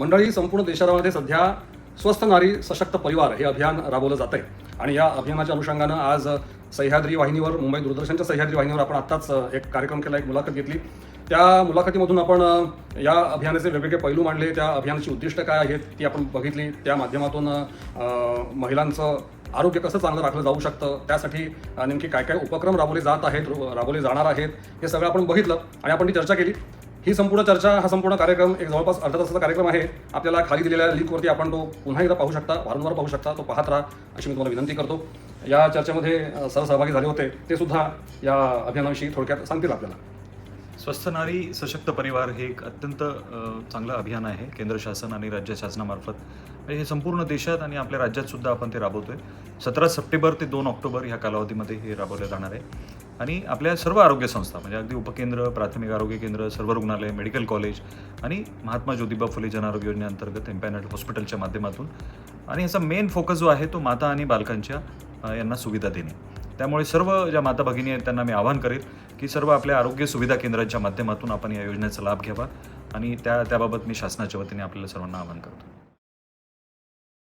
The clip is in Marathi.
मंडळी, संपूर्ण देशभरामध्ये सध्या स्वस्थ नारी सशक्त परिवार हे अभियान राबवलं जात आहे आणि या अभियानाच्या अनुषंगानं आज सह्याद्री वाहिनीवर, मुंबई दूरदर्शनच्या सह्याद्री वाहिनीवर आपण आत्ताच एक कार्यक्रम केला, एक मुलाखत घेतली. त्या मुलाखतीमधून आपण या अभियानाचे वेगवेगळे पैलू मांडले, त्या अभियानाची उद्दिष्ट काय आहेत ती आपण बघितली. त्या माध्यमातून महिलांचं आरोग्य कसं चांगलं राखलं जाऊ शकतं, त्यासाठी नेमके काय काय उपक्रम राबवले जात आहेत, राबवले जाणार आहेत, हे सगळं आपण बघितलं आणि आपण ती चर्चा केली. ही संपूर्ण चर्चा, हा संपूर्ण कार्यक्रम एक जवळपास अर्धा तासाचा कार्यक्रम आहे. आपल्याला खाली दिलेल्या लिंकवरती आपण तो पुन्हा एकदा पाहू शकता, वारंवार पाहू शकता, तो पाहत राहा अशी मी तुम्हाला विनंती करतो. या चर्चेमध्ये सहभागी झाले होते ते सुद्धा या अभियानाविषयी थोडक्यात सांगतील आपल्याला. स्वस्थ नारी सशक्त परिवार हे एक अत्यंत चांगलं अभियान आहे केंद्र शासन आणि राज्य शासनामार्फत. हे संपूर्ण देशात आणि आपल्या राज्यात सुद्धा आपण ते राबवतोय. 17 सप्टेंबर ते 2 ऑक्टोबर ह्या कालावधीमध्ये हे राबवलं जाणार आहे आणि आपल्या सर्व आरोग्य संस्था म्हणजे अगदी उपकेंद्र, प्राथमिक आरोग्य केंद्र, सर्व रुग्णालय, मेडिकल कॉलेज आणि महात्मा ज्योतिबा फुले जनआरोग्य योजनेअंतर्गत एम्पॅनल्ड हॉस्पिटलच्या माध्यमातून आणि ह्याचा मेन फोकस जो आहे तो माता आणि बालकांच्या यांना सुविधा देणे. त्यामुळे सर्व ज्या माता भगिनी आहेत त्यांना मी आवाहन करेल की सर्व आपल्या आरोग्य सुविधा केंद्रांच्या माध्यमातून आपण या योजनेचा लाभ घ्यावा आणि त्याबाबत मी शासनाच्या वतीने आपल्याला सर्वांना आवाहन करतो.